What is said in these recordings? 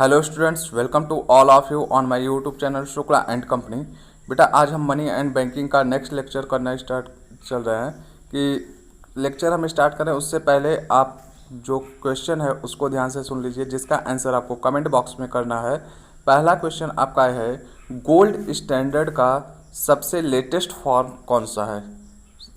Hello students, welcome to all of you on my YouTube channel Shukla and company. बेटा, आज हम money and banking का next lecture करना start चल रहे हैं कि लेक्चर हम स्टार्ट करें उससे पहले आप जो क्वेश्चन है उसको ध्यान से सुन लीजिए, जिसका आंसर आपको कमेंट बॉक्स में करना है। पहला क्वेश्चन आपका है, गोल्ड स्टैंडर्ड का सबसे लेटेस्ट फॉर्म कौन सा है?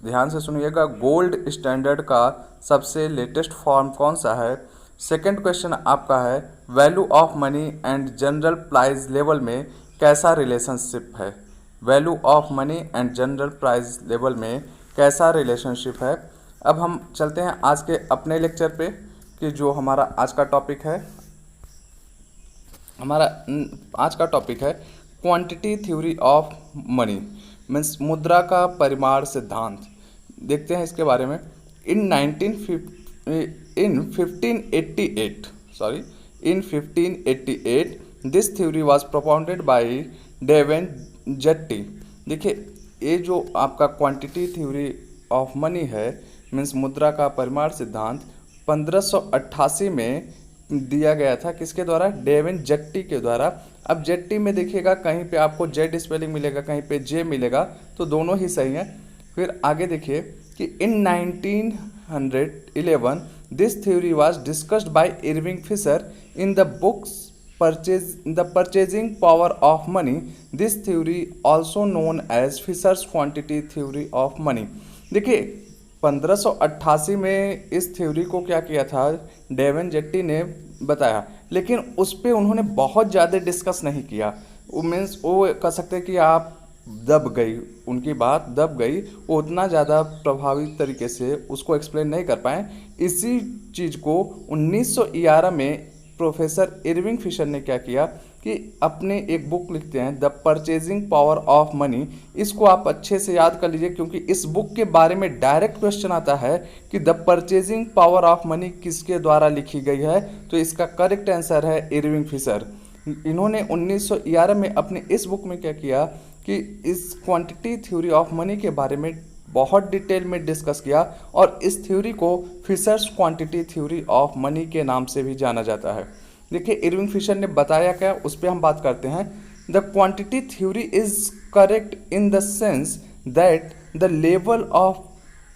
ध्यान से सुनिएगा, गोल्ड स्टैंडर्ड का सबसे लेटेस्ट फॉर्म कौन सा है? सेकंड क्वेश्चन आपका है, value of money and general price level में कैसा रिलेशनशिप है? Value of money and general price level में कैसा रिलेशनशिप है? अब हम चलते हैं आज के अपने लेक्चर पे कि जो हमारा आज का टॉपिक है, हमारा आज का टॉपिक है quantity theory of money, means मुद्रा का परिमाण सिद्धांत। देखते हैं इसके बारे में। In 1588 this theory was propounded by Davanzati. देखिए, ये जो आपका क्वांटिटी थ्योरी ऑफ मनी है, मीन्स मुद्रा का परिमाण सिद्धांत 1588 में दिया गया था। किसके द्वारा? डेवन जट्टी के द्वारा। अब जट्टी में देखिएगा, कहीं पे आपको जेड स्पेलिंग मिलेगा, कहीं पे जे मिलेगा, तो दोनों ही सही हैं। फिर आगे देखिए कि in 1911 this theory was discussed by Irving Fisher in the books purchasing power of money. This theory also known as Fisher's quantity theory of money. देखिए, 1588 में इस थ्योरी को क्या किया था, डेवन जेट्टी ने बताया, लेकिन उस पर उन्होंने बहुत ज़्यादा डिस्कस नहीं किया। वो मीन्स वो कह सकते हैं कि आप दब गई, उनकी बात दब गई, वो उतना ज़्यादा प्रभावी तरीके से उसको एक्सप्लेन नहीं कर पाए। इसी चीज़ को 1911 में प्रोफेसर इरविंग फिशर ने क्या किया कि अपने एक बुक लिखते हैं, the purchasing power of money. इसको आप अच्छे से याद कर लीजिए, क्योंकि इस बुक के बारे में डायरेक्ट क्वेश्चन आता है कि the purchasing power of money किसके द्वारा लिखी गई है। तो इसका करेक्ट आंसर है इरविंग फिशर। इन्होंने 1911 में अपने इस बुक में क्या किया कि इस क्वांटिटी थ्योरी ऑफ मनी के बारे में बहुत डिटेल में डिस्कस किया, और इस थ्योरी को Fisher's quantity theory of money के नाम से भी जाना जाता है। देखिए, इरविंग फिशर ने बताया क्या, उस पर हम बात करते हैं। The quantity theory is correct in the sense that the level of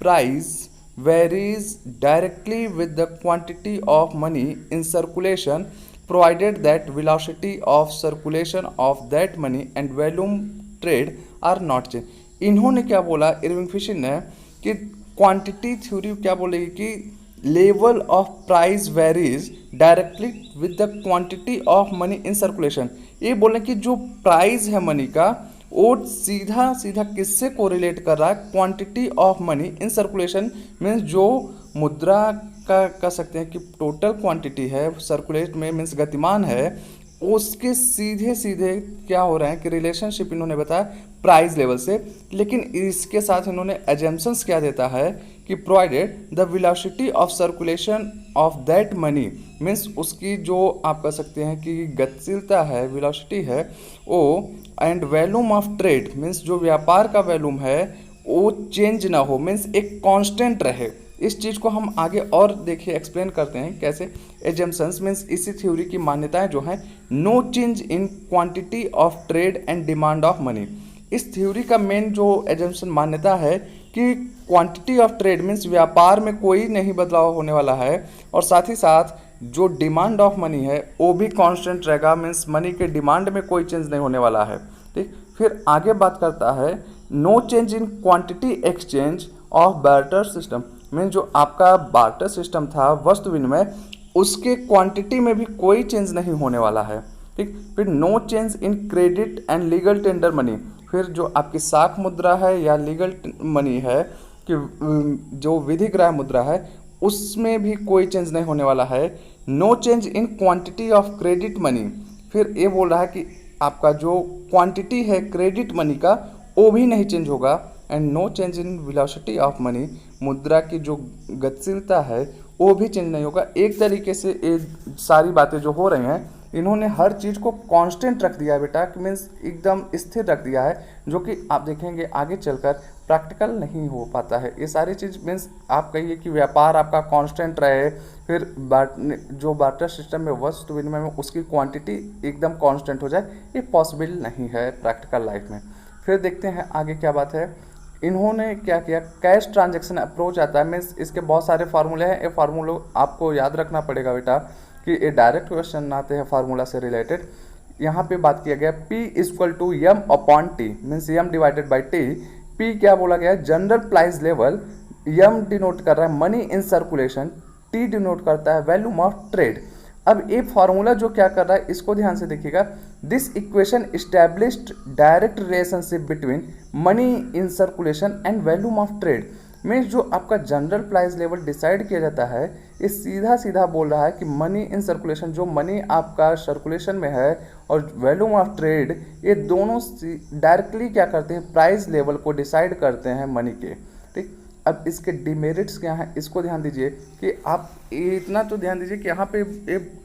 price varies directly with the quantity of money in circulation, provided that velocity of circulation of that money and volume trade are not changed। इन्होंने क्या बोला, Irving Fisher ने, कि quantity theory क्या बोलेगी कि level of price varies directly with the quantity of money in circulation. ये बोले कि जो प्राइस है मनी का, वो सीधा सीधा किससे कोरिलेट कर रहा है? Quantity of money in circulation, means जो मुद्रा का कह सकते हैं कि टोटल क्वांटिटी है सर्कुलेट में, मीन्स गतिमान है, उसके सीधे सीधे क्या हो रहा है कि रिलेशनशिप इन्होंने बताया प्राइस लेवल से। लेकिन इसके साथ इन्होंने एजम्पशंस क्या देता है कि provided the velocity of circulation of that money, means उसकी जो आप कह सकते हैं कि गतिशीलता है, वेलोसिटी है वो, and volume of trade, means जो व्यापार का वॉल्यूम है वो चेंज ना हो, मीन्स एक कांस्टेंट रहे। इस चीज़ को हम आगे और देखिए एक्सप्लेन करते हैं कैसे। एजम्पशंस मीन्स इसी थ्योरी की मान्यताएं जो हैं, no change in quantity of trade and demand of money. इस थ्योरी का मेन जो एजम्पशन मान्यता है कि क्वांटिटी ऑफ ट्रेड मीन्स व्यापार में कोई नहीं बदलाव होने वाला है, और साथ ही साथ जो डिमांड ऑफ मनी है वो भी कांस्टेंट रहेगा, मीन्स मनी के डिमांड में कोई चेंज नहीं होने वाला है। ठीक, फिर आगे बात करता है, no change in quantity exchange of barter system, mean जो आपका बार्टर सिस्टम था वस्तु विनिमय, उसके क्वांटिटी में भी कोई चेंज नहीं होने वाला है। ठीक, फिर no change in credit and legal tender money. फिर जो आपकी साख मुद्रा है या लीगल मनी है, कि जो विधिग्राह्य मुद्रा है, उसमें भी कोई चेंज नहीं होने वाला है। No change in quantity of credit money. फिर ये बोल रहा है कि आपका जो क्वांटिटी है क्रेडिट मनी का वो भी नहीं चेंज होगा। And no change in velocity of money, मुद्रा की जो गतिशीलता है वो भी चेंज नहीं होगा। एक तरीके से ये सारी बातें जो हो रही हैं, इन्होंने हर चीज़ को कांस्टेंट रख दिया है बेटा, मीन्स एकदम स्थिर रख दिया है, जो कि आप देखेंगे आगे चलकर प्रैक्टिकल नहीं हो पाता है। ये सारी चीज़ मीन्स आप कहिए कि व्यापार आपका कांस्टेंट रहे, फिर जो बार्टर सिस्टम में वस्तु विनिमय में उसकी क्वांटिटी एकदम कांस्टेंट हो जाए, ये पॉसिबल नहीं है प्रैक्टिकल लाइफ में। फिर देखते हैं आगे क्या बात है। इन्होंने क्या किया, कैश ट्रांजैक्शन अप्रोच आता है, मीन्स इसके बहुत सारे फार्मूले हैं। ये फार्मूले आपको याद रखना पड़ेगा बेटा कि ये डायरेक्ट क्वेश्चन आते हैं फार्मूला से रिलेटेड। यहाँ पे बात किया गया P equal to M upon T, means M divided by T. P क्या बोला गया है, general price level, M denote कर रहा है money in circulation, T denote करता है वैल्यूम ऑफ ट्रेड। अब ये फॉर्मूला जो क्या कर रहा है इसको ध्यान से देखिएगा। This equation established direct relationship between money in circulation and volume of trade. Means जो आपका जनरल प्राइस लेवल डिसाइड किया जाता है, ये सीधा सीधा बोल रहा है कि मनी इन सर्कुलेशन, जो मनी आपका सर्कुलेशन में है, और वैल्यूम ऑफ ट्रेड, ये दोनों डायरेक्टली क्या करते हैं, प्राइस लेवल को डिसाइड करते हैं मनी के। ठीक, अब इसके डिमेरिट्स क्या हैं इसको ध्यान दीजिए कि आप इतना तो ध्यान दीजिए कि यहाँ पे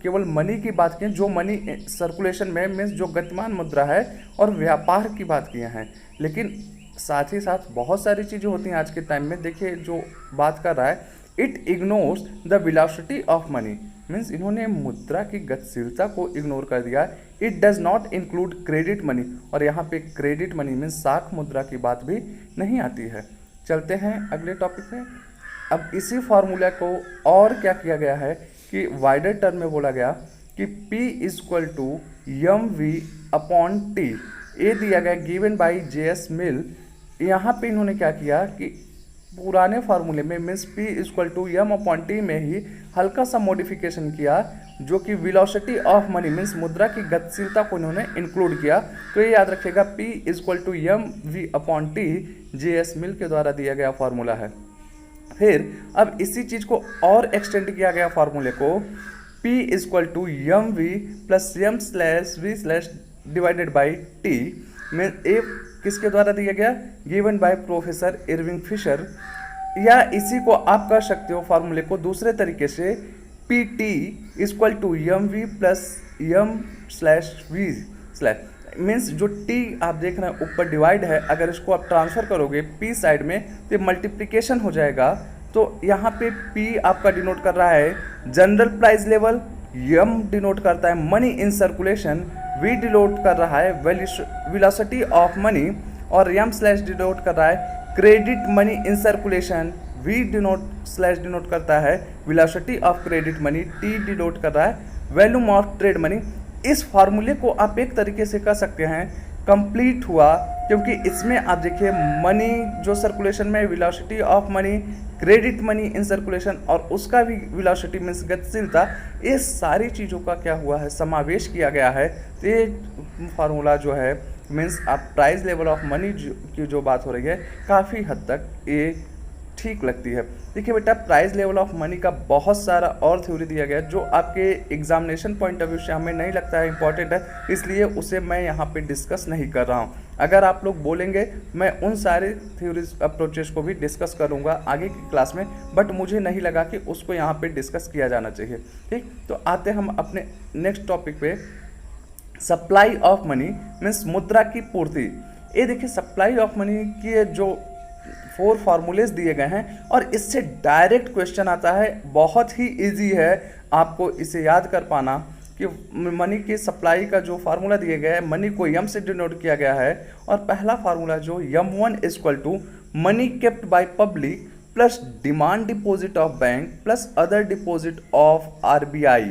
केवल मनी की बात की, जो मनी सर्कुलेशन में मीन्स जो गतिमान मुद्रा है और व्यापार की बात किए हैं, लेकिन साथ ही साथ बहुत सारी चीज़ें होती हैं आज के टाइम में। देखिए जो बात कर रहा है, it ignores the velocity of money, means इन्होंने मुद्रा की गतिशीलता को इग्नोर कर दिया। It does not include credit money, और यहाँ पे क्रेडिट मनी मीन्स साख मुद्रा की बात भी नहीं आती है। चलते हैं अगले टॉपिक पे। अब इसी फार्मूला को और क्या किया गया है कि वाइडर टर्म में बोला गया कि P equal to M V upon T, ये दिया गया गिवन बाई JS मिल। यहाँ पे इन्होंने क्या किया कि पुराने फार्मूले में means P equal to M upon T में ही हल्का सा मॉडिफिकेशन किया, जो कि वेलोसिटी ऑफ मनी मीन्स मुद्रा की गतिशीलता को इन्होंने इंक्लूड किया। तो ये याद रखिएगा, P equal to M V upon T JS Mill के द्वारा दिया गया फार्मूला है। फिर अब इसी चीज़ को और एक्सटेंड किया गया फार्मूले को, P equal to M V plus M slash V slash divided by T में ए किसके द्वारा दिया गया, given by professor Irving Fisher. या इसी को आप कर सकते हो फार्मूले को दूसरे तरीके से, P T equal to M V plus M slash V slash, means जो टी आप देख रहे हैं ऊपर डिवाइड है, अगर इसको आप ट्रांसफर करोगे पी साइड में तो मल्टीप्लिकेशन हो जाएगा। तो यहाँ पे पी आपका डिनोट कर रहा है general price level, M denote करता है money in circulation, V denote कर रहा है वेलोसिटी ऑफ मनी, और यम स्लैश डिनोट कर रहा है credit money in circulation, V denote slash denote करता है velocity of credit money, T denote कर रहा है वैल्यूम ऑफ ट्रेड मनी। इस फार्मूले को आप एक तरीके से कह सकते हैं कंप्लीट हुआ, क्योंकि इसमें आप देखिए मनी जो सर्कुलेशन में, velocity of money, credit money in circulation, और उसका भी वेलोसिटी मीन्स गतिशीलता, ये सारी चीज़ों का क्या हुआ है, समावेश किया गया है। तो ये फार्मूला जो है मीन्स आप प्राइस लेवल ऑफ मनी की जो बात हो रही है, काफ़ी हद तक ये ठीक लगती है। देखिए बेटा, प्राइस लेवल ऑफ मनी का बहुत सारा और थ्योरी दिया गया है जो आपके एग्जामिनेशन पॉइंट ऑफ व्यू से हमें नहीं लगता है इंपॉर्टेंट है, इसलिए उसे मैं यहाँ पे डिस्कस नहीं कर रहा हूँ। अगर आप लोग बोलेंगे मैं उन सारे थ्योरीज अप्रोचेस को भी डिस्कस करूँगा आगे की क्लास में, बट मुझे नहीं लगा कि उसको यहाँ पर डिस्कस किया जाना चाहिए। ठीक, तो आते हम अपने नेक्स्ट टॉपिक पे, सप्लाई ऑफ मनी मीन्स मुद्रा की पूर्ति। ये देखिए सप्लाई ऑफ मनी के जो 4 फार्मूलेज दिए गए हैं, और इससे डायरेक्ट क्वेश्चन आता है, बहुत ही इजी है आपको इसे याद कर पाना कि मनी की सप्लाई का जो फार्मूला दिया गया है, मनी को यम से डिनोट किया गया है, और पहला फार्मूला जो M one equal to money kept by public plus demand deposit of bank plus other deposit of RBI।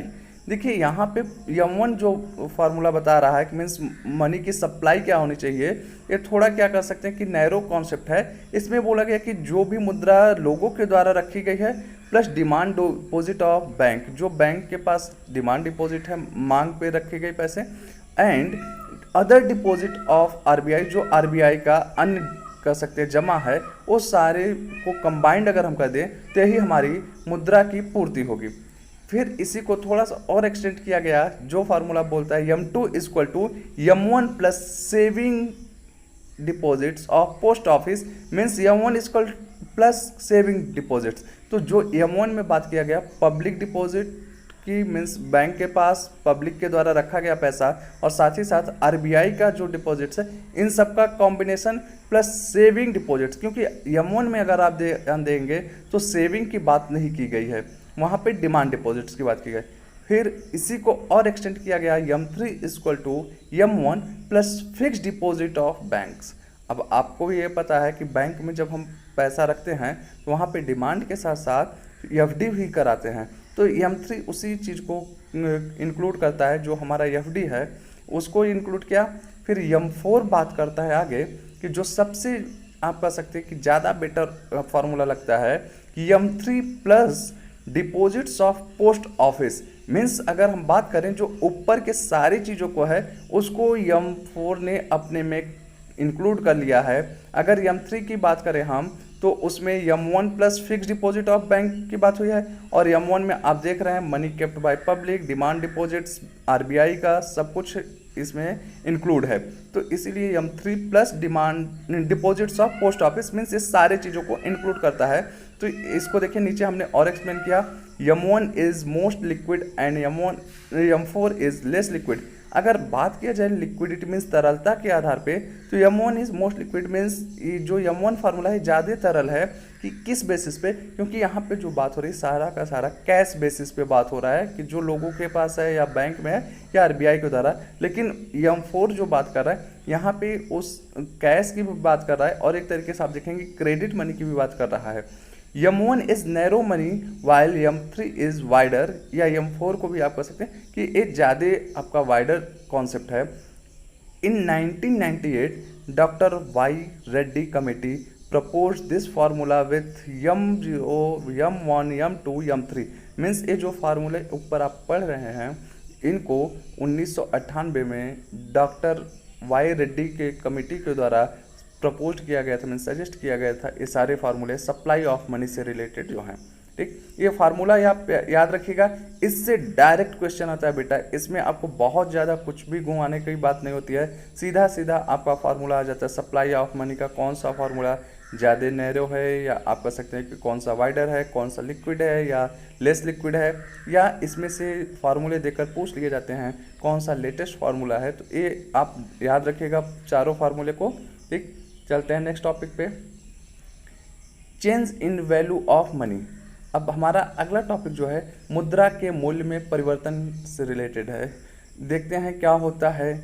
देखिए यहाँ पे यम1 जो फार्मूला बता रहा है कि मीन्स मनी की सप्लाई क्या होनी चाहिए, ये थोड़ा क्या कर सकते हैं कि नैरो कॉन्सेप्ट है। इसमें बोला गया कि जो भी मुद्रा लोगों के द्वारा रखी गई है plus demand deposit of bank, जो बैंक के पास डिमांड डिपॉजिट है, मांग पे रखे गए पैसे, and other deposit of RBI, जो RBI का अन्य कर सकते हैं जमा है, वो सारे को कंबाइंड अगर हम कर दें तो यही हमारी मुद्रा की पूर्ति होगी। फिर इसी को थोड़ा सा और एक्सटेंड किया गया, जो फार्मूला बोलता है M two equal to M one plus saving deposits of post office, means M one equal plus saving deposits. तो जो यम1 में बात किया गया पब्लिक डिपॉजिट की, मीन्स बैंक के पास पब्लिक के द्वारा रखा गया पैसा, और साथ ही साथ RBI का जो डिपॉजिट्स है, इन सब का कॉम्बिनेशन प्लस सेविंग डिपॉजिट्स, क्योंकि यम1 में अगर आप ध्यान देंगे तो सेविंग की बात नहीं की गई है। वहाँ पे डिमांड डिपॉजिट्स की बात की गई। फिर इसी को और एक्सटेंड किया गया, M3 equal to M1 plus fix deposit of banks. अब आपको ये पता है कि बैंक में जब हम पैसा रखते हैं तो वहाँ पे डिमांड के साथ साथ FD भी कराते हैं, तो M3 उसी चीज़ को इंक्लूड करता है, जो हमारा FD है उसको इंक्लूड किया। फिर M4 बात करता है आगे कि जो सबसे आप कह सकते हैं कि ज़्यादा बेटर फार्मूला लगता है कि M3 plus deposits of post office. Means अगर हम बात करें जो ऊपर के सारी चीज़ों को है उसको M4 ने अपने में इंक्लूड कर लिया है। अगर M3 की बात करें हम तो उसमें M1 plus fix deposit of bank की बात हुई है, और M1 में आप देख रहे हैं money kept by public, demand deposits, RBI का सब कुछ इसमें इंक्लूड है। तो इसीलिए M3 plus demand deposits of post office means इस सारे चीज़ों को इंक्लूड करता है। तो इसको देखिए नीचे हमने और एक्सप्लेन किया, M1 is most liquid and M4 is less liquid. अगर बात किया जाए लिक्विडिटी मीन्स तरलता के आधार पे, तो M1 is most liquid means जो M1 फार्मूला है ज़्यादा तरल है। कि किस बेसिस पे? क्योंकि यहाँ पे जो बात हो रही है सारा का सारा कैश बेसिस पे बात हो रहा है कि जो लोगों के पास है या बैंक में है या RBI के द्वारा। लेकिन M4 जो बात कर रहा है यहाँ पे उस कैश की भी बात कर रहा है, और एक तरीके से आप देखेंगे क्रेडिट मनी की भी बात कर रहा है। M1 is narrow money while M3 is wider, या M4 को भी आप कह सकते हैं कि ये ज़्यादा आपका वाइडर कॉन्सेप्ट है। In 1998 doctor Y Reddy committee propose this formula with M0, M1, M2, M3 means ये जो फार्मूले ऊपर आप पढ़ रहे हैं इनको 1998 में डॉक्टर वाई रेड्डी के कमेटी के द्वारा प्रपोज किया गया था, मीन्स सजेस्ट किया गया था। ये सारे फार्मूले सप्लाई ऑफ मनी से रिलेटेड जो हैं, ठीक। ये फार्मूला आप याद रखिएगा, इससे डायरेक्ट क्वेश्चन आता है बेटा। इसमें आपको बहुत ज़्यादा कुछ भी घुमाने की बात नहीं होती है, सीधा सीधा आपका फार्मूला आ जाता है। सप्लाई ऑफ मनी का कौन सा फार्मूला ज़्यादा नैरो है, या आप कह सकते हैं कि कौन सा वाइडर है, कौन सा लिक्विड है या लेस लिक्विड है, या इसमें से फार्मूले देकर पूछ लिए जाते हैं कौन सा लेटेस्ट फार्मूला है। तो ये आप याद रखिएगा चारों फार्मूले को, ठीक। चलते हैं नेक्स्ट टॉपिक पे, change in value of money. अब हमारा अगला टॉपिक जो है मुद्रा के मूल्य में परिवर्तन से रिलेटेड है। देखते हैं क्या होता है।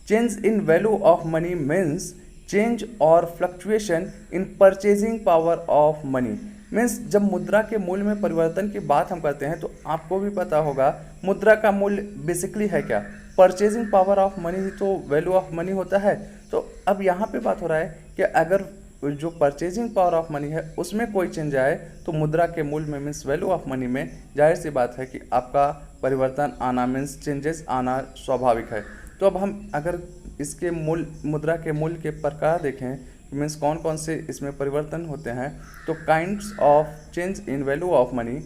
Change in value of money means change और fluctuation in purchasing power of money. Means जब मुद्रा के मूल्य में परिवर्तन की बात हम करते हैं तो आपको भी पता होगा मुद्रा का मूल्य बेसिकली है क्या, परचेजिंग पावर ऑफ मनी ही तो वैल्यू ऑफ मनी होता है। तो अब यहाँ पे बात हो रहा है कि अगर जो परचेजिंग पावर ऑफ मनी है उसमें कोई चेंज आए तो मुद्रा के मूल्य में मीन्स वैल्यू ऑफ मनी में जाहिर सी बात है कि आपका परिवर्तन आना मीन्स चेंजेस आना स्वाभाविक है। तो अब हम अगर इसके मुद्रा के मूल्य के प्रकार देखें मीन्स कौन कौन से इसमें परिवर्तन होते हैं, तो kinds of change in value of money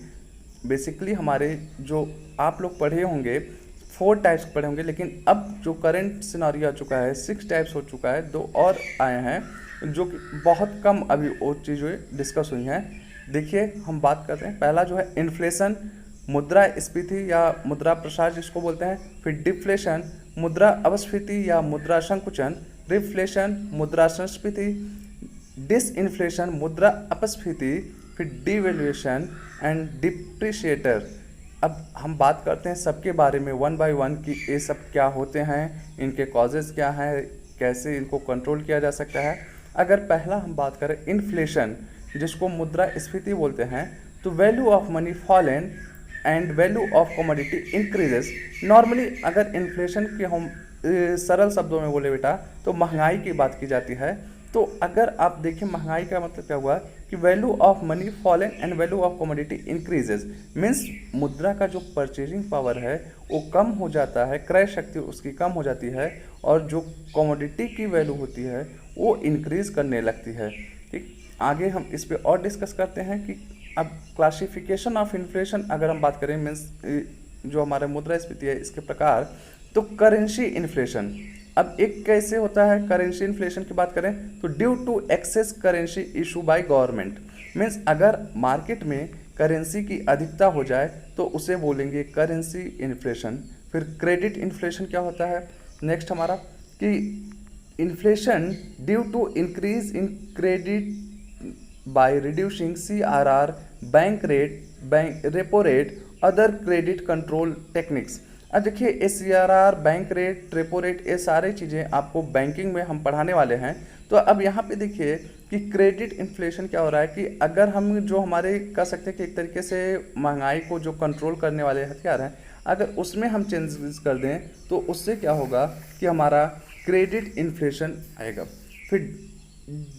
basically हमारे जो आप लोग पढ़े होंगे 4 टाइप्स पढ़े होंगे, लेकिन अब जो करंट सिनारियो आ चुका है 6 टाइप्स हो चुका है, 2 और आए हैं जो कि बहुत कम अभी वो चीज़ें डिस्कस हुई हैं। देखिए हम बात करते हैं, पहला जो है इन्फ्लेशन, मुद्रास्फीति या मुद्रा प्रसार जिसको बोलते हैं, फिर डिफ्लेशन, मुद्रा अपस्फीति या मुद्रा संकुचन, रिफ्लेशन, मुद्रा संस्फीति, डिसइन्फ्लेशन, मुद्रा अपस्फीति, फिर डिवेल्यूएशन एंड डिप्रिशिएटर। अब हम बात करते हैं सबके बारे में वन बाय वन कि ये सब क्या होते हैं, इनके कॉजेज़ क्या हैं, कैसे इनको कंट्रोल किया जा सकता है। अगर पहला हम बात करें इन्फ्लेशन जिसको मुद्रास्फीति बोलते हैं, तो value of money fallen and value of commodity increases. Normally अगर इन्फ्लेशन के हम सरल शब्दों में बोले बेटा तो महंगाई की बात की जाती है। तो अगर आप देखें महंगाई का मतलब क्या हुआ कि value of money fallen and value of commodity increases means मुद्रा का जो परचेजिंग पावर है वो कम हो जाता है, क्रय शक्ति उसकी कम हो जाती है, और जो कमोडिटी की वैल्यू होती है वो इंक्रीज करने लगती है, ठीक। आगे हम इस पे और डिस्कस करते हैं कि अब क्लासिफिकेशन ऑफ इन्फ्लेशन अगर हम बात करें मीन्स जो हमारा मुद्रास्फीति है इसके प्रकार, तो करेंसी इन्फ्लेशन। अब एक कैसे होता है करेंसी इन्फ्लेशन की बात करें तो due to excess currency issue by government means अगर मार्केट में करेंसी की अधिकता हो जाए तो उसे बोलेंगे करेंसी इन्फ्लेशन। फिर क्रेडिट इन्फ्लेशन क्या होता है नेक्स्ट हमारा कि inflation due to increase in credit by reducing CRR bank rate bank repo rate, other credit control techniques. अब देखिए SCRR, bank rate, repo rate, ये सारी चीज़ें आपको बैंकिंग में हम पढ़ाने वाले हैं। तो अब यहाँ पे देखिए कि क्रेडिट इन्फ्लेशन क्या हो रहा है कि अगर हम जो हमारे कह सकते हैं कि एक तरीके से महंगाई को जो कंट्रोल करने वाले हथियार हैं, अगर उसमें हम चेंजेस कर दें तो उससे क्या होगा कि हमारा क्रेडिट इन्फ्लेशन आएगा। फिर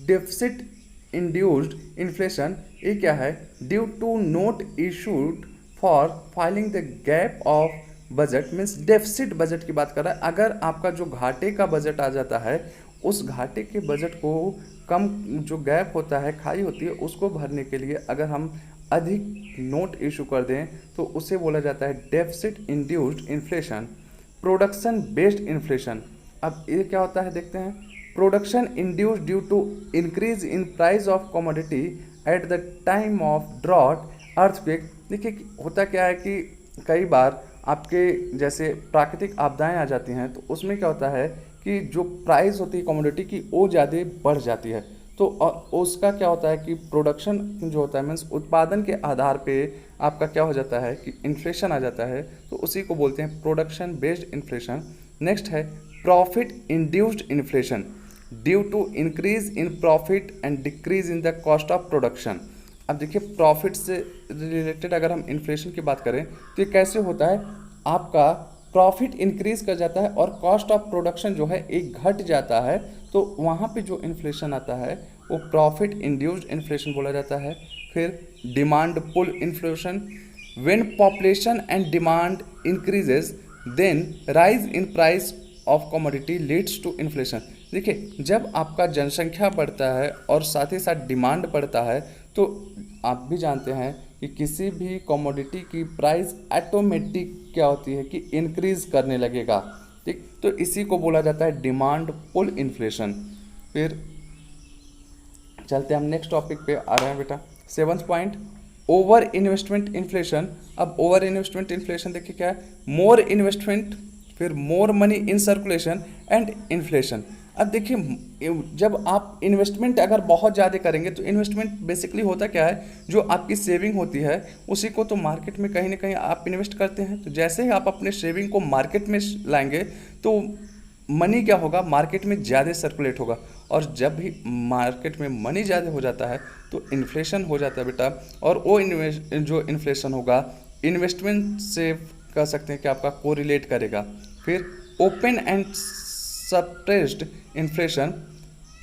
डेफिसिट इंड्यूस्ड इन्फ्लेशन, ये क्या है? Due to note issued for filing the gap of budget, means deficit budget की बात कर रहा है। अगर आपका जो घाटे का बजट आ जाता है, उस घाटे के बजट को कम, जो गैप होता है, खाई होती है, उसको भरने के लिए अगर हम अधिक नोट इशू कर दें तो उसे बोला जाता है deficit induced inflation. Production based inflation, अब ये क्या होता है देखते हैं। Production induced due to increase in price of commodity at the time of drought, earthquake. देखिए होता क्या है कि कई बार आपके जैसे प्राकृतिक आपदाएं आ जाती हैं, तो उसमें क्या होता है कि जो प्राइस होती है कमोडिटी की वो ज़्यादा बढ़ जाती है। तो उसका क्या होता है कि प्रोडक्शन जो होता है, मीन्स उत्पादन के आधार पे आपका क्या हो जाता है कि इन्फ्लेशन आ जाता है, तो उसी को बोलते हैं प्रोडक्शन बेस्ड इन्फ्लेशन। नेक्स्ट है profit induced inflation, due to increase in profit and decrease in the cost of production. अब देखिए प्रॉफिट से रिलेटेड अगर हम इन्फ्लेशन की बात करें तो ये कैसे होता है, आपका प्रॉफिट इंक्रीज कर जाता है और कॉस्ट ऑफ प्रोडक्शन जो है एक घट जाता है, तो वहाँ पे जो इन्फ्लेशन आता है वो प्रॉफिट इंड्यूस्ड इन्फ्लेशन बोला जाता है। फिर demand pull inflation, when population and demand increases then rise in price of commodity leads to inflation. देखिए जब आपका जनसंख्या बढ़ता है और साथ ही साथ डिमांड बढ़ता है, तो आप भी जानते हैं कि किसी भी कमोडिटी की प्राइस ऑटोमेटिक क्या होती है कि इंक्रीज करने लगेगा, ठीक। तो इसी को बोला जाता है डिमांड पुल इन्फ्लेशन। फिर चलते हम नेक्स्ट टॉपिक पे आ रहे हैं बेटा, 7th point, over investment inflation. अब ओवर इन्वेस्टमेंट इन्फ्लेशन देखिए क्या है, मोर इन्वेस्टमेंट, फिर more money in circulation and inflation. अब देखिए जब आप इन्वेस्टमेंट अगर बहुत ज़्यादा करेंगे, तो इन्वेस्टमेंट बेसिकली होता क्या है, जो आपकी सेविंग होती है उसी को तो मार्केट में कहीं ना कहीं आप इन्वेस्ट करते हैं। तो जैसे ही आप अपने सेविंग को मार्केट में लाएंगे तो मनी क्या होगा, मार्केट में ज़्यादा सर्कुलेट होगा, और जब भी मार्केट में मनी ज़्यादा हो जाता है तो इन्फ्लेशन हो जाता है बेटा। और वो जो इन्फ्लेशन होगा इन्वेस्टमेंट से कह सकते हैं कि आपका कोरिलेट करेगा। फिर open and suppressed inflation,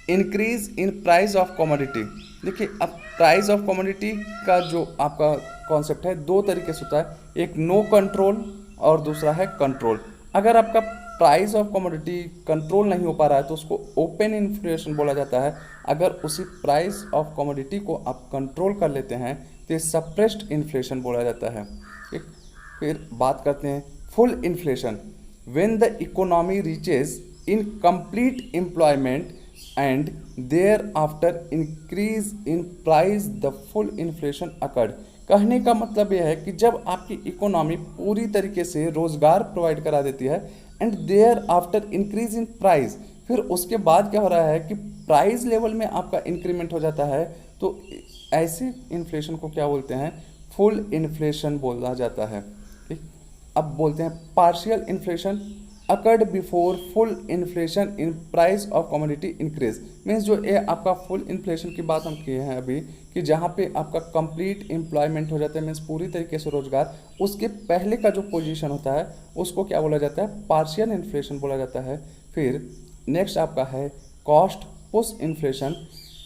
increase in price of commodity. देखिए अब प्राइस ऑफ कमोडिटी का जो आपका कॉन्सेप्ट है दो तरीके से होता है, एक नो कंट्रोल और दूसरा है कंट्रोल। अगर आपका प्राइस ऑफ कमोडिटी कंट्रोल नहीं हो पा रहा है तो उसको ओपन इन्फ्लेशन बोला जाता है। अगर उसी प्राइस ऑफ कमोडिटी को आप कंट्रोल कर लेते हैं तो ये सप्रेस्ड इन्फ्लेशन बोला जाता है, ठीक। फिर बात करते हैं full inflation, when the economy reaches in complete employment and thereafter increase in price the full inflation occurred. कहने का मतलब यह है कि जब आपकी इकोनॉमी पूरी तरीके से रोजगार प्रोवाइड करा देती है and thereafter increase in price, फिर उसके बाद क्या हो रहा है कि प्राइस लेवल में आपका इंक्रीमेंट हो जाता है, तो ऐसे इन्फ्लेशन को क्या बोलते हैं, फुल इन्फ्लेशन बोला जाता है, ठीक। अब बोलते हैं partial inflation, occurred before full inflation in price of commodity increase. Means जो ये आपका फुल इन्फ्लेशन की बात हम किए हैं अभी, कि जहाँ पे आपका कंप्लीट एम्प्लॉयमेंट हो जाता है, मीन्स पूरी तरीके से रोजगार, उसके पहले का जो पोजीशन होता है उसको क्या बोला जाता है, पार्शियल इन्फ्लेशन बोला जाता है। फिर नेक्स्ट आपका है कॉस्ट पुश इन्फ्लेशन।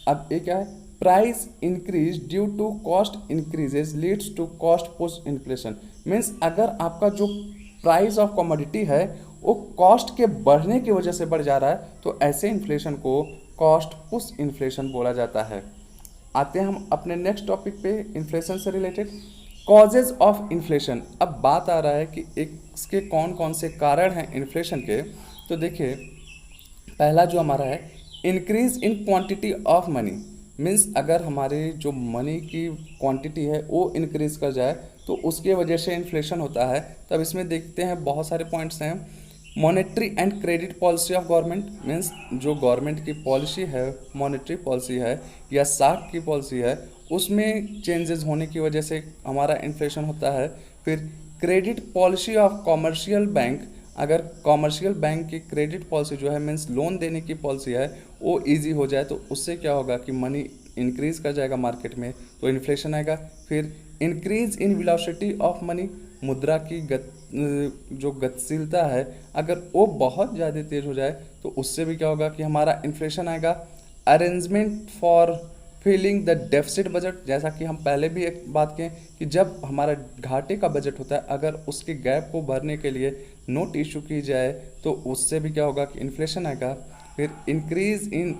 अब ये क्या है, price increase due to cost increases leads to cost push inflation. Means अगर आपका जो प्राइस ऑफ कमोडिटी है वो कॉस्ट के बढ़ने की वजह से बढ़ जा रहा है, तो ऐसे इन्फ्लेशन को कॉस्ट पुश इन्फ्लेशन बोला जाता है। आते हैं हम अपने नेक्स्ट टॉपिक पे इन्फ्लेशन से रिलेटेड, कॉजेज ऑफ इन्फ्लेशन। अब बात आ रहा है कि इसके कौन कौन से कारण हैं इन्फ्लेशन के। तो देखिए पहला जो हमारा है increase in quantity of money, means अगर हमारे जो मनी की क्वांटिटी है वो इंक्रीज कर जाए तो उसके वजह से इन्फ्लेशन होता है। तब इसमें देखते हैं बहुत सारे पॉइंट्स हैं, monetary and credit policy of government means जो गवर्नमेंट की पॉलिसी है, मॉनेटरी पॉलिसी है या साख की पॉलिसी है, उसमें चेंजेस होने की वजह से हमारा इन्फ्लेशन होता है। फिर credit policy of commercial bank, अगर कॉमर्शियल बैंक की क्रेडिट पॉलिसी जो है मीन्स लोन देने की पॉलिसी है वो इजी हो जाए तो उससे क्या होगा कि मनी इंक्रीज कर जाएगा मार्केट में, तो इन्फ्लेशन आएगा। फिर increase in velocity of money, मुद्रा की जो गतिशीलता है अगर वो बहुत ज़्यादा तेज हो जाए तो उससे भी क्या होगा कि हमारा इन्फ्लेशन आएगा। Arrangement for filling the deficit budget, जैसा कि हम पहले भी एक बात कहें कि जब हमारा घाटे का बजट होता है अगर उसके गैप को भरने के लिए नोट इशू की जाए तो उससे भी क्या होगा कि इन्फ्लेशन आएगा। फिर increase in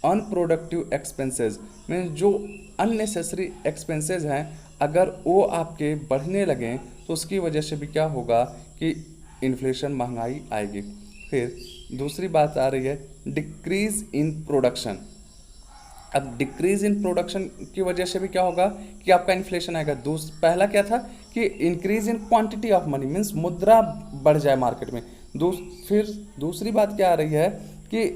unproductive expenses means जो अननेसेसरी एक्सपेंसेस हैं अगर वो आपके बढ़ने लगें तो उसकी वजह से भी क्या होगा कि इन्फ्लेशन, महंगाई आएगी। फिर दूसरी बात आ रही है डिक्रीज इन प्रोडक्शन। अब डिक्रीज इन प्रोडक्शन की वजह से भी क्या होगा कि आपका इन्फ्लेशन आएगा। पहला क्या था कि increase in quantity of money means मुद्रा बढ़ जाए मार्केट में। फिर दूसरी बात क्या आ रही है कि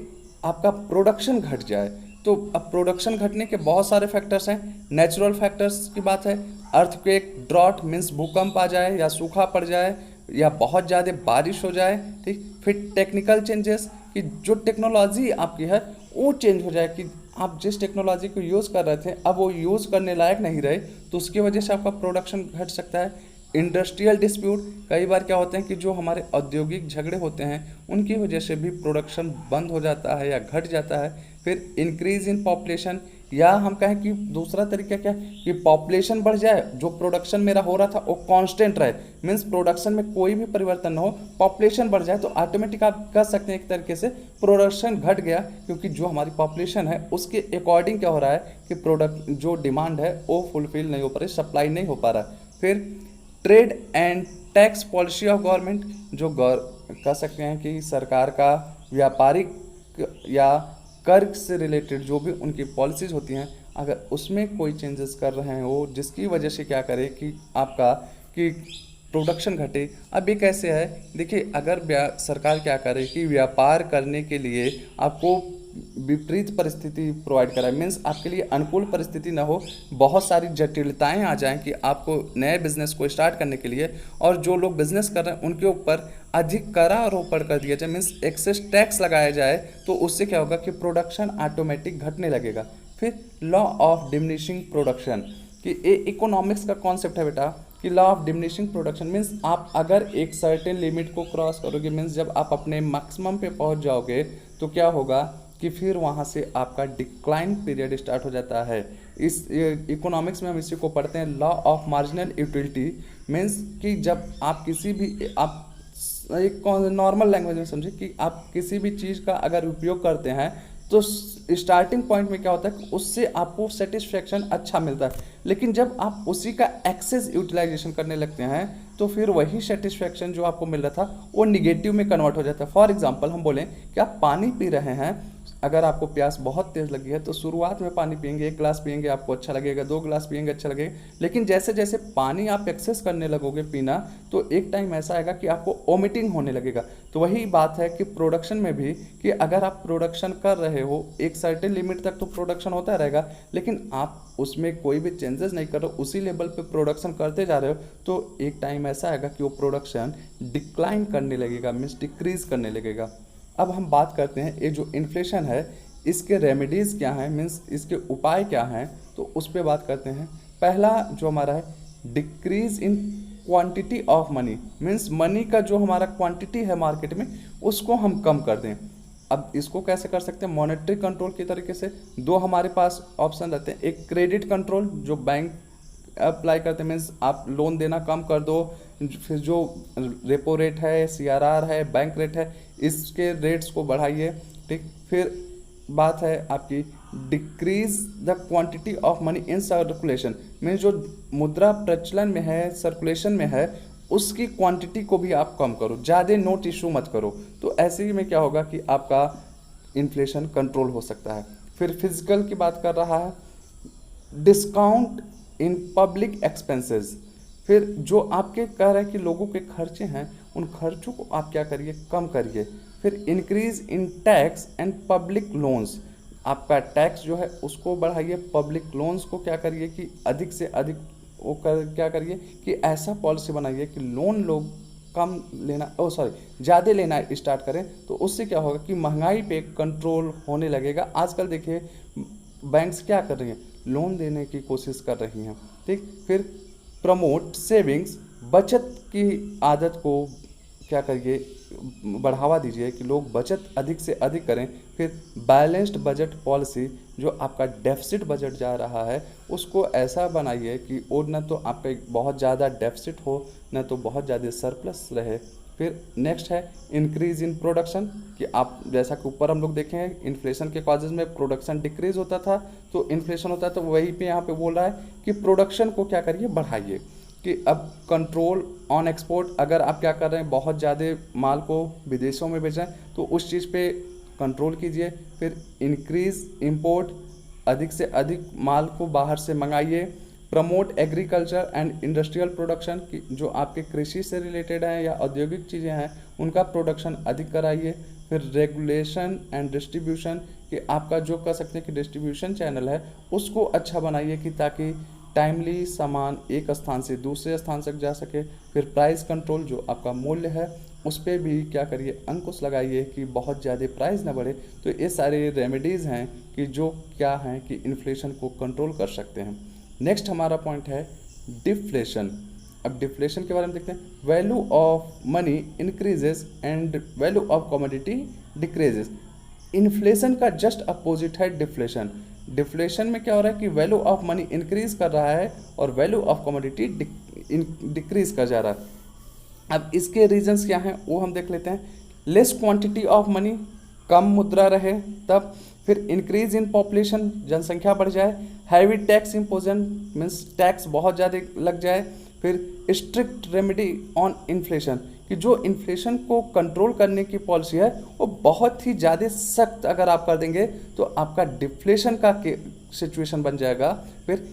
आपका प्रोडक्शन घट जाए। तो अब प्रोडक्शन घटने के बहुत सारे फैक्टर्स हैं। नेचुरल फैक्टर्स की बात है, अर्थक्वेक, ड्रॉट मीन्स भूकंप आ जाए या सूखा पड़ जाए या बहुत ज़्यादा बारिश हो जाए, ठीक। फिर टेक्निकल चेंजेस कि जो टेक्नोलॉजी आपकी है वो चेंज हो जाए कि आप जिस टेक्नोलॉजी को यूज़ कर रहे थे अब वो यूज़ करने लायक नहीं रहे तो उसकी वजह से आपका प्रोडक्शन घट सकता है। इंडस्ट्रियल डिस्प्यूट, कई बार क्या होते हैं कि जो हमारे औद्योगिक झगड़े होते हैं उनकी वजह से भी प्रोडक्शन बंद हो जाता है या घट जाता है। फिर इंक्रीज इन पॉपुलेशन, या हम कहें कि दूसरा तरीका क्या है कि पॉपुलेशन बढ़ जाए, जो प्रोडक्शन मेरा हो रहा था वो कांस्टेंट रहे मीन्स प्रोडक्शन में कोई भी परिवर्तन ना हो, पॉपुलेशन बढ़ जाए तो ऑटोमेटिक आप कह सकते हैं एक तरीके से प्रोडक्शन घट गया क्योंकि जो हमारी पॉपुलेशन है उसके अकॉर्डिंग क्या हो रहा है कि प्रोडक्ट जो डिमांड है वो फुलफिल नहीं हो पा रही, सप्लाई नहीं हो पा रहा। फिर trade and tax policy of government, जो कह सकते हैं कि सरकार का व्यापारिक या कर से रिलेटेड जो भी उनकी पॉलिसीज होती हैं अगर उसमें कोई चेंजेस कर रहे हैं वो जिसकी वजह से क्या करे कि आपका कि प्रोडक्शन घटे। अब ये कैसे है, देखिए अगर सरकार क्या करे कि व्यापार करने के लिए आपको विपरीत परिस्थिति प्रोवाइड कराए मीन्स आपके लिए अनुकूल परिस्थिति ना हो, बहुत सारी जटिलताएं आ जाएं कि आपको नए बिजनेस को स्टार्ट करने के लिए और जो लोग बिजनेस कर रहे हैं उनके ऊपर अधिक करारोपण कर दिया जाए मीन्स एक्सेस टैक्स लगाया जाए तो उससे क्या होगा कि प्रोडक्शन ऑटोमेटिक घटने लगेगा। फिर लॉ ऑफ डिमिनिशिंग प्रोडक्शन कि ये इकोनॉमिक्स का कॉन्सेप्ट है बेटा कि law of diminishing production means आप अगर एक सर्टेन लिमिट को क्रॉस करोगे मीन्स जब आप अपने मैक्सिमम पे पहुंच जाओगे तो क्या होगा कि फिर वहाँ से आपका डिक्लाइन पीरियड स्टार्ट हो जाता है। इस इकोनॉमिक्स में हम इसी को पढ़ते हैं law of marginal utility means कि जब आप किसी भी आप एक नॉर्मल लैंग्वेज में समझे कि आप किसी भी चीज़ का अगर उपयोग करते हैं तो स्टार्टिंग पॉइंट में क्या होता है कि उससे आपको सेटिस्फेक्शन अच्छा मिलता है, लेकिन जब आप उसी का एक्सेस यूटिलाइजेशन करने लगते हैं तो फिर वही सेटिस्फेक्शन जो आपको मिल रहा था वो निगेटिव में कन्वर्ट हो जाता है। फॉर एग्जांपल हम बोलें कि आप पानी पी रहे हैं, अगर आपको प्यास बहुत तेज़ लगी है तो शुरुआत में पानी पियेंगे, 1 गिलास पियेंगे आपको अच्छा लगेगा, 2 गिलास पियेंगे अच्छा लगेगा, लेकिन जैसे जैसे पानी आप एक्सेस करने लगोगे पीना तो एक टाइम ऐसा आएगा कि आपको वोमिटिंग होने लगेगा। तो वही बात है कि प्रोडक्शन में भी कि अगर आप प्रोडक्शन कर रहे हो एक सर्टेन लिमिट तक तो प्रोडक्शन होता रहेगा, लेकिन आप उसमें कोई भी चेंजेस नहीं कर रहे हो, उसी लेवल पे प्रोडक्शन करते जा रहे हो तो एक टाइम ऐसा आएगा कि वो प्रोडक्शन डिक्लाइन करने लगेगा मीन्स डिक्रीज करने लगेगा। अब हम बात करते हैं ये जो इन्फ्लेशन है इसके रेमेडीज़ क्या हैं मीन्स इसके उपाय क्या हैं, तो उस पर बात करते हैं। पहला जो हमारा है decrease in quantity of money means money का जो हमारा क्वांटिटी है मार्केट में उसको हम कम कर दें। अब इसको कैसे कर सकते हैं, मॉनेटरी कंट्रोल के तरीके से। दो हमारे पास ऑप्शन रहते हैं, एक क्रेडिट कंट्रोल जो बैंक अप्लाई करते हैं मीन्स आप लोन देना कम कर दो, फिर जो रेपो रेट है, सीआरआर है, बैंक रेट है, इसके रेट्स को बढ़ाइए, ठीक। फिर बात है आपकी decrease the quantity of money in circulation means जो मुद्रा प्रचलन में है, सर्कुलेशन में है, उसकी क्वांटिटी को भी आप कम करो, ज़्यादा नोट इशू मत करो। तो ऐसे ही में क्या होगा कि आपका इन्फ्लेशन कंट्रोल हो सकता है। फिर फिजिकल की बात कर रहा है, डिस्काउंट इन पब्लिक एक्सपेंसेस, फिर जो आपके कह रहे हैं कि लोगों के खर्चे हैं उन खर्चों को आप क्या करिए, कम करिए। फिर increase in tax and public loans, आपका टैक्स जो है उसको बढ़ाइए, पब्लिक लोन्स को क्या करिए कि अधिक से अधिक वो क्या करिए कि ऐसा पॉलिसी बनाइए कि लोन लोग कम लेना, ज़्यादा लेना स्टार्ट करें। तो उससे क्या होगा कि महंगाई पे कंट्रोल होने लगेगा। आजकल देखिए बैंक्स क्या कर रही हैं, लोन देने की कोशिश कर रही हैं, ठीक। फिर प्रमोट सेविंग्स, बचत की आदत को क्या करिए, बढ़ावा दीजिए कि लोग बचत अधिक से अधिक करें। फिर बैलेंस्ड बजट पॉलिसी, जो आपका डेफिसिट बजट जा रहा है उसको ऐसा बनाइए कि वो न तो आपका बहुत ज़्यादा डेफिसिट हो, न तो बहुत ज़्यादा सरप्लस रहे। फिर नेक्स्ट है इंक्रीज इन प्रोडक्शन, कि आप जैसा कि ऊपर हम लोग देखें हैं इन्फ्लेशन के कॉजेज में प्रोडक्शन डिक्रीज होता था तो इन्फ्लेशन होता है, तो वहीं पे यहाँ पे बोल रहा है कि प्रोडक्शन को क्या करिए, बढ़ाइए। कि अब कंट्रोल ऑन एक्सपोर्ट, अगर आप क्या कर रहे हैं बहुत ज़्यादा माल को विदेशों में बेच रहे हैं तो उस चीज़ पे कंट्रोल कीजिए। फिर इंक्रीज इंपोर्ट, अधिक से अधिक माल को बाहर से मंगाइए। Promote agriculture and industrial production, की जो आपके कृषि से रिलेटेड हैं या औद्योगिक चीज़ें हैं उनका प्रोडक्शन अधिक कराइए। फिर रेगुलेशन एंड डिस्ट्रीब्यूशन, कि आपका जो कह सकते हैं कि डिस्ट्रीब्यूशन चैनल है उसको अच्छा बनाइए कि ताकि टाइमली सामान एक स्थान से दूसरे स्थान तक जा सके। फिर प्राइस कंट्रोल, जो आपका मूल्य है उस पर भी क्या करिए, अंकुश लगाइए कि बहुत ज़्यादा प्राइस ना बढ़े। तो ये सारे रेमेडीज़ हैं कि जो क्या हैं कि इन्फ्लेशन को कंट्रोल कर सकते हैं। नेक्स्ट हमारा पॉइंट है डिफ्लेशन। अब डिफ्लेशन के बारे में देखते हैं। Value of money increases and value of commodity decreases. Inflation का जस्ट अपोजिट है डिफ्लेशन। डिफ्लेशन में क्या हो रहा है कि वैल्यू ऑफ मनी इंक्रीज कर रहा है और वैल्यू ऑफ कमोडिटी डिक्रीज कर जा रहा है। अब इसके रीजंस क्या हैं वो हम देख लेते हैं। लेस क्वांटिटी ऑफ मनी, कम मुद्रा रहे तब। फिर इंक्रीज इन पॉपुलेशन, जनसंख्या बढ़ जाए। हैवी टैक्स इम्पोजन, मीन्स टैक्स बहुत ज़्यादा लग जाए। फिर स्ट्रिक्ट रेमेडी ऑन इन्फ्लेशन, कि जो इन्फ्लेशन को कंट्रोल करने की पॉलिसी है वो बहुत ही ज़्यादा सख्त अगर आप कर देंगे तो आपका डिफ्लेशन का सिचुएशन बन जाएगा। फिर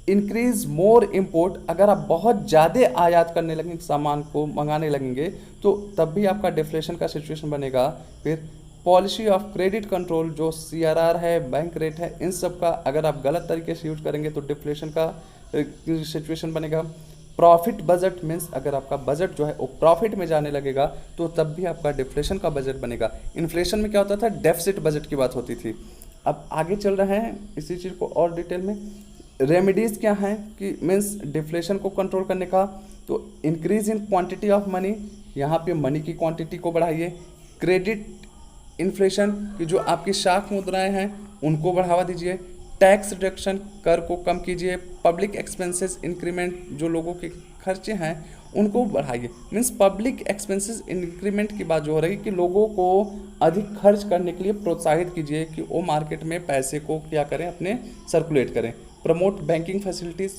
इंक्रीज मोर इम्पोर्ट, अगर आप बहुत ज़्यादा आयात करने लगेंगे, सामान को मंगाने लगेंगे तो तब भी आपका डिफ्लेशन का सिचुएशन बनेगा। फिर पॉलिसी ऑफ क्रेडिट कंट्रोल, जो CRR है, बैंक रेट है, इन सब का अगर आप गलत तरीके से यूज करेंगे तो डिफ्लेशन का सिचुएशन बनेगा। प्रॉफिट बजट, मीन्स अगर आपका बजट जो है वो प्रॉफिट में जाने लगेगा तो तब भी आपका डिफ्लेशन का बजट बनेगा। इन्फ्लेशन में क्या होता था, डेफिसिट बजट की बात होती थी। अब आगे चल रहे हैं इसी चीज़ को और डिटेल में। रेमेडीज़ क्या हैं कि मीन्स डिफ्लेशन को कंट्रोल करने का, तो increase in quantity of money, यहाँ पे मनी की क्वांटिटी को बढ़ाइए। क्रेडिट इन्फ्लेशन, की जो आपकी शाख मुद्राएं हैं उनको बढ़ावा दीजिए। टैक्स रिडक्शन, कर को कम कीजिए। पब्लिक एक्सपेंसेस इंक्रीमेंट, जो लोगों के खर्चे हैं उनको बढ़ाइए। मीन्स पब्लिक एक्सपेंसेस इंक्रीमेंट की बात जो हो रही है कि लोगों को अधिक खर्च करने के लिए प्रोत्साहित कीजिए कि वो मार्केट में पैसे को क्या करें, अपने सर्कुलेट करें। प्रमोट बैंकिंग फैसिलिटीज़,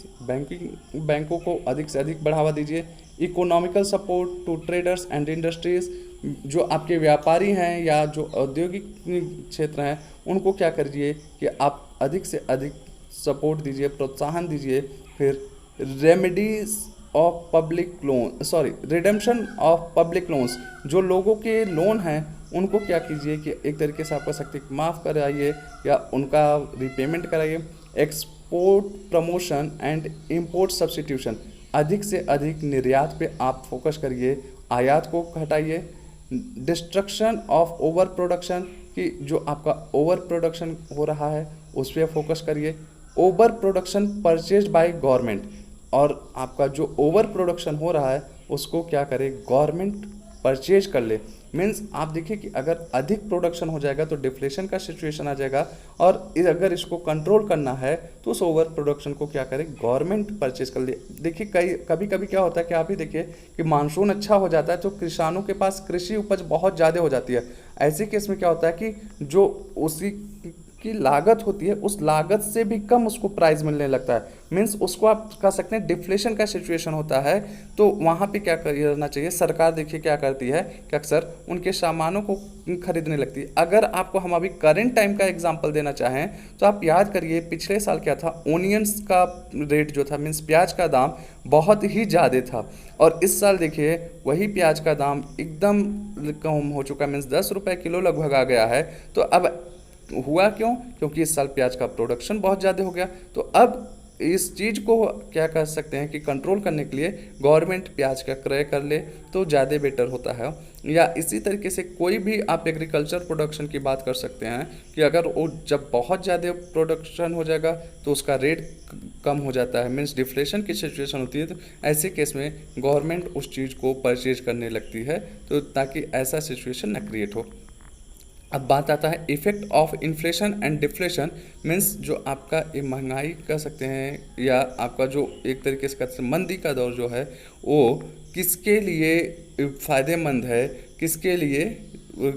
बैंकों को अधिक से अधिक बढ़ावा दीजिए। Economical support to traders and industries, जो आपके व्यापारी हैं या जो औद्योगिक क्षेत्र हैं उनको क्या करिए कि आप अधिक से अधिक सपोर्ट दीजिए, प्रोत्साहन दीजिए। फिर remedies of public loan, redemption of public loans, जो लोगों के लोन हैं उनको क्या कीजिए कि एक तरीके से आप कह सकते हैं माफ़ कराइए या उनका रिपेमेंट कराइए। Export promotion and import substitution, अधिक से अधिक निर्यात पे आप फोकस करिए, आयात को घटाइए। डिस्ट्रक्शन ऑफ ओवर प्रोडक्शन, कि जो आपका ओवर प्रोडक्शन हो रहा है उस पर फोकस करिए। Over production purchase by government, और आपका जो ओवर प्रोडक्शन हो रहा है उसको क्या करे, गवर्नमेंट परचेज कर ले। मीन्स आप देखिए कि अगर अधिक प्रोडक्शन हो जाएगा तो डिफ्लेशन का सिचुएशन आ जाएगा, और अगर इसको कंट्रोल करना है तो उस ओवर प्रोडक्शन को क्या करे, गवर्नमेंट परचेज कर ले। देखिए कभी कभी क्या होता है कि आप ही देखिए कि मानसून अच्छा हो जाता है तो किसानों के पास कृषि उपज बहुत ज़्यादा हो जाती है। ऐसे केस में क्या होता है कि जो उसी की लागत होती है उस लागत से भी कम उसको प्राइस मिलने लगता है, मीन्स उसको आप कह सकते हैं डिफ्लेशन का सिचुएशन होता है। तो वहाँ पे क्या करना चाहिए, सरकार देखिए क्या करती है कि अक्सर उनके सामानों को खरीदने लगती है। अगर आपको हम अभी करेंट टाइम का एग्जांपल देना चाहें तो आप याद करिए पिछले साल क्या था, ओनियंस का रेट जो था, मीन्स प्याज का दाम बहुत ही ज़्यादा था, और इस साल देखिए वही प्याज का दाम एकदम कम हो चुका है, मीन्स 10 रुपये किलो लगभग आ गया है। तो अब हुआ क्यों, क्योंकि इस साल प्याज का प्रोडक्शन बहुत ज़्यादा हो गया। तो अब इस चीज़ को क्या कर सकते हैं कि कंट्रोल करने के लिए गवर्नमेंट प्याज का क्रय कर ले तो ज़्यादा बेटर होता है। या इसी तरीके से कोई भी आप एग्रीकल्चर प्रोडक्शन की बात कर सकते हैं कि अगर वो जब बहुत ज़्यादा प्रोडक्शन हो जाएगा तो उसका रेट कम हो जाता है, मीन्स डिफ्लेशन की सिचुएशन होती है। तो ऐसे केस में गवर्नमेंट उस चीज़ को परचेज करने लगती है, तो ताकि ऐसा सिचुएशन ना क्रिएट हो। अब बात आता है effect of inflation and deflation, means जो आपका ये महंगाई कह सकते हैं या आपका जो एक तरीके से कहते हैं मंदी का दौर जो है वो किसके लिए फ़ायदेमंद है, किसके लिए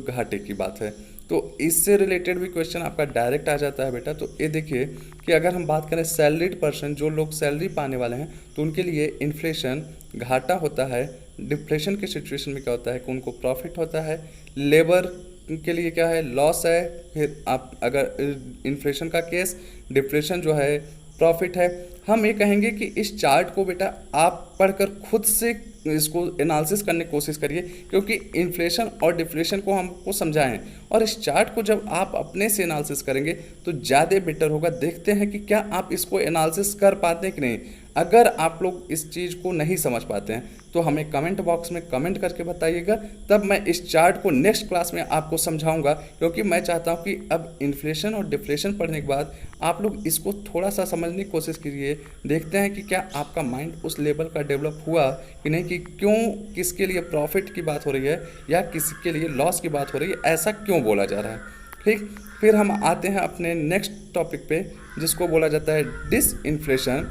घाटे की बात है। तो इससे रिलेटेड भी क्वेश्चन आपका डायरेक्ट आ जाता है बेटा। तो ये देखिए कि अगर हम बात करें सैलरीड पर्सन, जो लोग सैलरी पाने वाले हैं, तो उनके लिए इन्फ्लेशन घाटा होता है। डिफ्लेशन की सिचुएशन में क्या होता है कि उनको प्रॉफिट होता है। लेबर के लिए क्या है, लॉस है। फिर आप अगर इन्फ्लेशन का केस, डिफ्लेशन जो है प्रॉफिट है। हम ये कहेंगे कि इस चार्ट को बेटा आप पढ़कर खुद से इसको एनालिसिस करने की कोशिश करिए, क्योंकि इन्फ्लेशन और डिफ्लेशन को हमको समझाएं, और इस चार्ट को जब आप अपने से एनालिसिस करेंगे तो ज़्यादा बेटर होगा। देखते हैं कि क्या आप इसको एनालिसिस कर पाते हैं कि नहीं। अगर आप लोग इस चीज़ को नहीं समझ पाते हैं तो हमें कमेंट बॉक्स में कमेंट करके बताइएगा, तब मैं इस चार्ट को नेक्स्ट क्लास में आपको समझाऊंगा। क्योंकि मैं चाहता हूं कि अब इन्फ्लेशन और डिफ्लेशन पढ़ने के बाद आप लोग इसको थोड़ा सा समझने की कोशिश कीजिए। देखते हैं कि क्या आपका माइंड उस लेवल का डेवलप हुआ कि नहीं, कि क्यों किसके लिए प्रॉफिट की बात हो रही है या किसके लिए लॉस की बात हो रही है, ऐसा क्यों बोला जा रहा है। ठीक, फिर हम आते हैं अपने नेक्स्ट टॉपिक पे, जिसको बोला जाता है disinflation.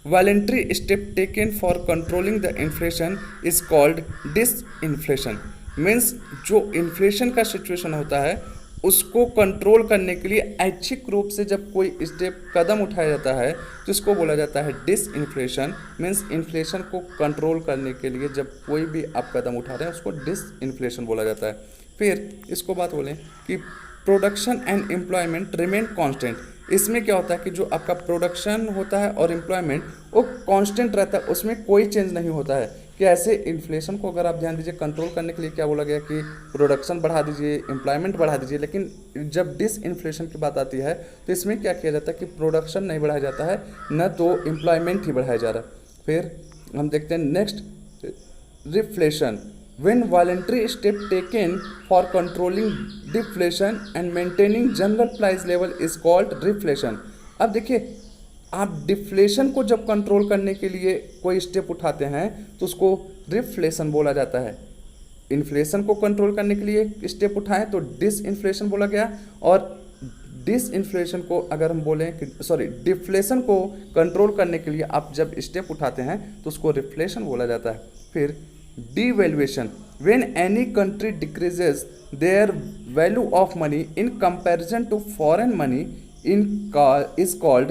Voluntary step taken for controlling the inflation is called disinflation। Means जो इन्फ्लेशन का सिचुएशन होता है उसको कंट्रोल करने के लिए ऐच्छिक रूप से जब कोई स्टेप कदम उठाया जाता है तो इसको बोला जाता है डिसइन्फ्लेशन। मीन्स इन्फ्लेशन को कंट्रोल करने के लिए जब कोई भी आप कदम उठा रहे हैं उसको डिसइन्फ्लेशन बोला जाता है। फिर इसको बात बोलें कि production and employment remain constant. इसमें क्या होता है कि जो आपका प्रोडक्शन होता है और एम्प्लॉयमेंट वो कांस्टेंट रहता है, उसमें कोई चेंज नहीं होता है। कि ऐसे इन्फ्लेशन को अगर आप ध्यान दीजिए कंट्रोल करने के लिए क्या बोला गया कि प्रोडक्शन बढ़ा दीजिए, एम्प्लॉयमेंट बढ़ा दीजिए। लेकिन जब डिसइन्फ्लेशन की बात आती है तो इसमें क्या किया जाता है कि प्रोडक्शन नहीं बढ़ाया जाता है, न तो एम्प्लॉयमेंट ही बढ़ाया जा रहा है। फिर हम देखते हैं next, reflation. When voluntary step taken for controlling deflation and maintaining general price level is called reflation। अब देखिए आप डिफ्लेशन को जब कंट्रोल करने के लिए कोई स्टेप उठाते हैं तो उसको रिफ्लेशन बोला जाता है। इन्फ्लेशन को कंट्रोल करने के लिए स्टेप उठाएं तो डिसइन्फ्लेशन बोला गया, और डिसइन्फ्लेशन को अगर हम बोलें कि डिफ्लेशन को कंट्रोल करने के लिए आप जब स्टेप उठाते हैं तो उसको रिफ्लेशन बोला जाता है। फिर devaluation, when any country decreases their value of money in comparison to foreign money is called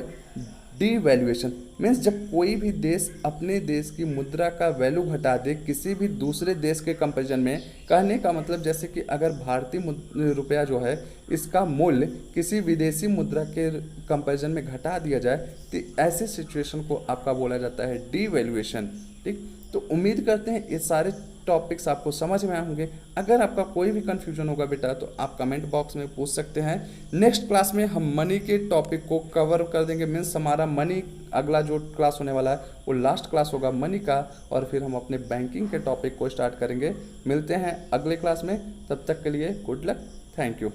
devaluation। Means जब कोई भी देश अपने देश की मुद्रा का वैल्यू घटा दे किसी भी दूसरे देश के कंपैरिजन में। कहने का मतलब जैसे कि अगर भारतीय रुपया जो है इसका मूल्य किसी विदेशी मुद्रा के कंपैरिजन में घटा दिया जाए तो ऐसे सिचुएशन को आपका बोला जाता है डिवैल्यूएशन। ठीक, तो उम्मीद करते हैं ये सारे टॉपिक्स आपको समझ में आए होंगे। अगर आपका कोई भी कन्फ्यूजन होगा बेटा तो आप कमेंट बॉक्स में पूछ सकते हैं। नेक्स्ट क्लास में हम मनी के टॉपिक को कवर कर देंगे। मीन्स हमारा मनी अगला जो क्लास होने वाला है वो लास्ट क्लास होगा मनी का, और फिर हम अपने बैंकिंग के टॉपिक को स्टार्ट करेंगे। मिलते हैं अगले क्लास में, तब तक के लिए गुड लक, थैंक यू।